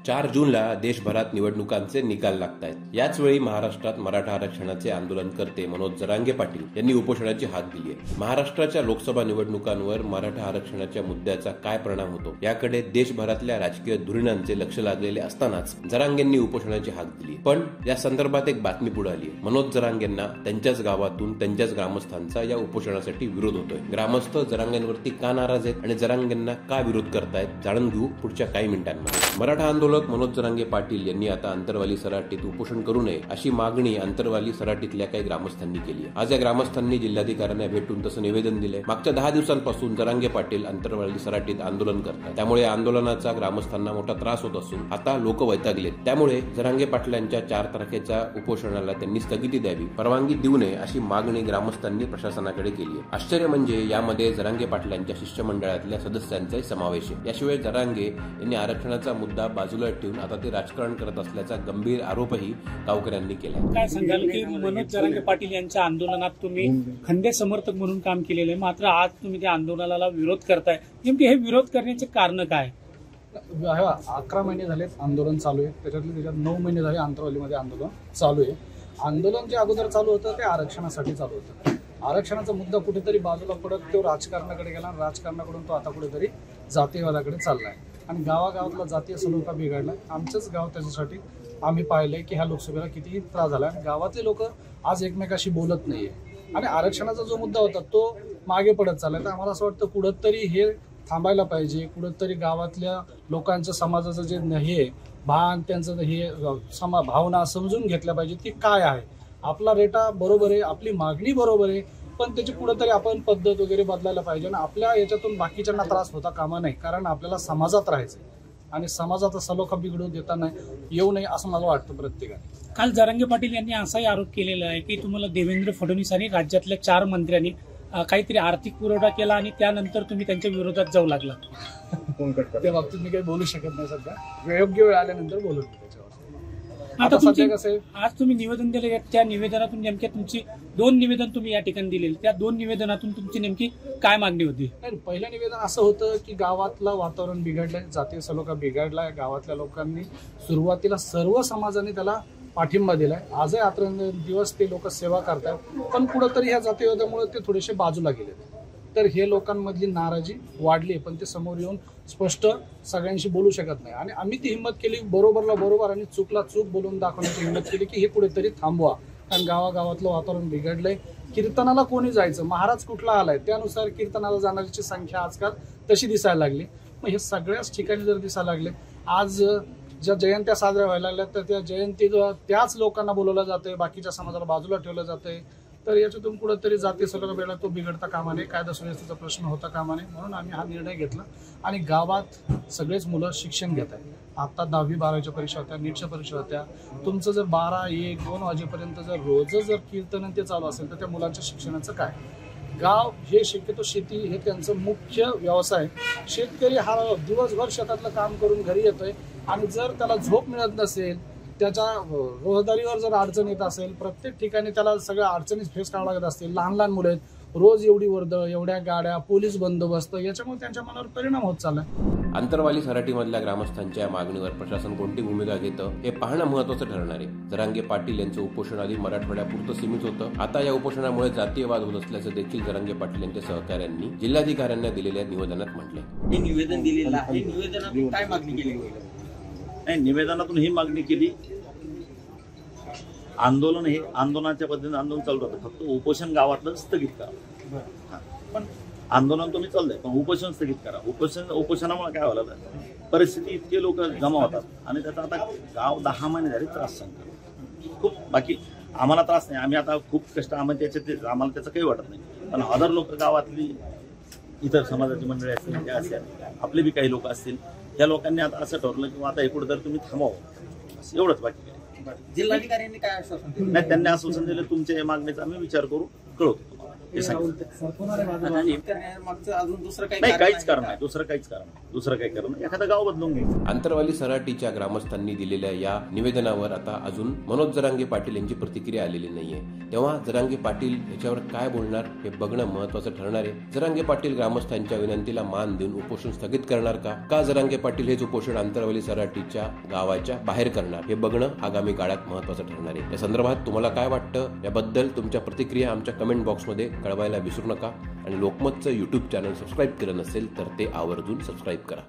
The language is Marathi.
4 जूनला देशभरात निवडणुकांचे निकाल लागत आहेत. याच वेळी महाराष्ट्रात मराठा आरक्षणाचे आंदोलनकर्ते मनोज जरांगे पाटील यांनी उपोषणाची हाक दिली आहे. महाराष्ट्राच्या लोकसभा निवडणुकांवर मराठा आरक्षणाच्या मुद्द्याचा काय परिणाम होतो याकडे देशभरातल्या राजकीय धुरीणांचे लक्ष लागलेले असतानाच जरांगेंनी उपोषणाची हाक दिली. पण या संदर्भात एक बातमी पुढे आली. मनोज जरांगेंना त्यांच्याच गावातून त्यांच्याच ग्रामस्थांचा या उपोषणासाठी विरोध होतोय. ग्रामस्थ जरांगेंवरती का नाराज आहेत आणि जरांगेंना का विरोध करतायत जाणून घेऊ पुढच्या काही मिनिटांमध्ये. मराठा आंदोलक मनोज जरांगे पाटील यांनी आता आंतरवाली सराटीत उपोषण करू नये अशी मागणी आंतरवाली सराटीतल्या काही ग्रामस्थांनी केली आहे. आज या ग्रामस्थांनी जिल्हाधिकाऱ्यांना भेटून तसं निवेदन दिलंय. मागच्या 10 दिवसांपासून जरांगे पाटील आंतरवाली सराटीत आंदोलन करतात. त्यामुळे आंदोलनाचा ग्रामस्थांना मोठा त्रास होत असून आता लोक वैतागलेत. त्यामुळे जरांगे पाटलांच्या 4 तारखेच्या उपोषणाला त्यांनी स्थगिती द्यावी, परवानगी देऊ नये अशी मागणी ग्रामस्थांनी प्रशासनाकडे केली आहे. आश्चर्य म्हणजे यामध्ये जरांगे पाटलांच्या शिष्टमंडळातल्या सदस्यांचाही समावेश आहे. याशिवाय जरांगे यांनी आरक्षणाचा मुद्दा बाजूला ठेवून आता ते राजकारण करत असल्याचा गंभीर आरोपही गावकऱ्यांनी केला. काय सांगाल की मनोज जरांगे पाटील यांच्या आंदोलनात तुम्ही खंडे समर्थक म्हणून काम केलेलं आहे, मात्र आज तुम्ही त्या आंदोलनाला विरोध करताय. नेमके हे विरोध करण्याचे कारण काय? 11 महिने झालेत आंदोलन चालू आहे. त्याच्यात 9 महिने झाले आंतरवालीमध्ये आंदोलन चालू आहे. आंदोलन जे अगोदर चालू होतं ते आरक्षणासाठी चालू होतं. आरक्षणाचा मुद्दा कुठेतरी बाजूला पडत तो राजकारणाकडे गेला. राजकारणाकडून तो आता कुठेतरी जातीयवादाकडे चाललाय आणि गावागावातला जातीय सलोखा बिघडलाय. आमचंच गाव त्याच्यासाठी आम्ही पाहिलंय की ह्या लोकसभेला कितीही त्रास झाला. गावातले लोक आज एकमेकाशी बोलत नाहीये आणि आरक्षणाचा जो मुद्दा होता तो मागे पडत चाललाय. तर आम्हाला असं वाटतं कुठंतरी हे थांबायला पाहिजे. कुठंतरी गावातल्या लोकांचं समाजाचं जे हे भान त्यांचं हे भावना समजून घेतल्या पाहिजे की काय आहे. आपला रेटा बरोबर आहे, आपली मागणी बरोबर आहे, पण त्याची कुठेतरी आपण पद्धत वगैरे बदलायला पाहिजे आणि आपल्या याच्यातून बाकीच्यांना त्रास होता कामा नाही. कारण आपल्याला समाजात राहायचंय आणि समाजाचा सलोखा बिघडू देता येऊ नये असं मला वाटतं प्रत्येकाने. काल जरांगे पाटील यांनी असाही आरोप केलेला आहे की तुम्हाला देवेंद्र फडणवीस आणि राज्यातल्या 4 मंत्र्यांनी काहीतरी आर्थिक पुरवठा केला आणि त्यानंतर तुम्ही त्यांच्या विरोधात जाऊ लागला. त्या बाबतीत मी काही बोलू शकत नाही. सध्या योग्य वेळ आल्यानंतर बोलू. आता आज तुम्ही निवेदन दिले, त्या निवेदनातून नेमक्या तुमची 2 निवेदन तुम्ही या ठिकाणी दिलेली, त्या 2 निवेदनातून तुमची नेमकी काय मागणी होती? पहिलं निवेदन असं होतं की गावातलं वातावरण बिघडलंय, जातीय सलोखा बिघडलाय. गावातल्या लोकांनी सुरुवातीला सर्व समाजाने त्याला पाठिंबा दिलाय. आजही आता दिवस ते लोक सेवा करतात, पण कुठंतरी ह्या जातीयवादामुळे ते थोडेसे बाजूला गेले. तर हे लोकांमधली नाराजी वाढली, पण ते समोर येऊन स्पष्ट सगळ्यांशी बोलू शकत नाही. आणि आम्ही ती हिंमत केली, बरोबरला बरोबर आणि चूकला चूक बोलून दाखवण्याची हिंमत केली की हे कुठेतरी थांबवा. कारण गावागावातलं वातावरण बिघडलंय. कीर्तनाला कोणी जायचं, महाराज कुठला आलाय त्यानुसार कीर्तनाला जाणाऱ्याची संख्या आजकाल तशी दिसायला लागली. मग हे सगळ्याच ठिकाणी जर दिसायला लागले, आज ज्या जयंत्या साजऱ्या व्हायला लागल्या तर त्या जयंती त्याच लोकांना बोलवलं जातंय, बाकीच्या समाजाला बाजूला ठेवलं जातंय. तर याच्यातून कुठंतरी जातीय सलोखा वेळा तो बिघडता कामा नये, कायदा सुव्यवस्थेचा प्रश्न होता कामा नये. म्हणून आम्ही हा निर्णय घेतला आणि गावात सगळेच मुलं शिक्षण घेत आहेत. आता 10वी 12वीच्या परीक्षा होत्या, नीटच्या परीक्षा होत्या. तुमचं जर 12, 1, 2 वाजेपर्यंत जर रोज जर कीर्तन ते चालू असेल तर त्या मुलांच्या शिक्षणाचं काय? गाव हे शक्यतो शेती हे त्यांचं मुख्य व्यवसाय. शेतकरी हा दिवसभर शेतातलं काम करून घरी येतोय आणि जर त्याला झोप मिळत नसेल, त्याच्या रहदारीवर जर अडचण येत असेल, प्रत्येक ठिकाणी त्याला सगळ्या अडचणी फेस करावं लागत असतील. लहान लहान मुलं आहेत, रोज एवढी वर्दळ, एवढ्या गाड्या, पोलीस बंदोबस्त, याच्यामुळे त्यांच्या मनावर परिणाम होत चाललाय. आंतरवाली सराटीमधल्या ग्रामस्थांच्या मागणीवर प्रशासन कोणती भूमिका घेतं हे पाहणं महत्वाचं ठरणार आहे. जरांगे पाटील यांचं उपोषण आधी मराठवाड्यापुरतं सीमित होतं. आता या उपोषणामुळे जातीयवाद होत असल्याचं देखील जरांगे पाटील यांच्या सहकाऱ्यांनी जिल्हाधिकाऱ्यांना दिलेल्या निवेदनात म्हटलंय. हे निवेदन दिलेलं आहे. निवेदनातून काय मागणी केली? नाही, निवेदनातून ही मागणी केली, आंदोलन हे आंदोलनाच्या पद्धतीने आंदोलन चालू राहतं, फक्त उपोषण गावातलं स्थगित करा. पण आंदोलन तुम्ही चाललंय, पण उपोषण स्थगित करा. उपोषणामुळे काय व्हायला परिस्थिती इतके लोक जमा होतात आणि त्याचा आता गाव 10 महिने झाले त्रास सांगतात खूप. बाकी आम्हाला त्रास नाही, आम्ही आता खूप कष्ट आम्हाला त्याचं काही वाटत नाही. पण अदर लोक गावातली इतर समाजाची मंडळी असतील, त्या असतील, आपले बी काही लोक असतील, त्या लोकांनी आता असं ठरवलं की आता एकूण तर तुम्ही थांबावं, एवढंच बाकी काय. जिल्हाधिकाऱ्यांनी काय आश्वासन दिलं? नाही, त्यांनी आश्वासन दिलं तुमच्या या मागणीचा आम्ही विचार करू, कळवतो तुम्हाला. हे सांगितलं. मागचं अजून दुसरं काही नाही, काहीच कारण नाही, दुसरं काहीच कारण नाही, दुसरं काही कारण नाही. एखादं गाव बदलून घ्यायचं. आंतरवाली सराटीच्या ग्रामस्थांनी दिलेल्या या निवेदनावर आता अजून मनोज जरांगे पाटील यांची प्रतिक्रिया आलेली नाहीये. तेव्हा जरांगे पाटील याच्यावर काय बोलणार हे बघणं महत्वाचं ठरणार आहे. जरांगे पाटील ग्रामस्थांच्या विनंतीला मान देऊन उपोषण स्थगित करणार का जरांगे पाटील हेच उपोषण आंतरवाली सराटीच्या गावाच्या बाहेर करणार हे बघणं आगामी काळात महत्वाचं ठरणार आहे. या संदर्भात तुम्हाला काय वाटतं याबद्दल तुमच्या प्रतिक्रिया आमच्या कमेंट बॉक्समध्ये कळवायला विसरू नका आणि लोकमतचं YouTube चॅनल सबस्क्राईब केलं नसेल तर ते आवर्जून सबस्क्राईब करा.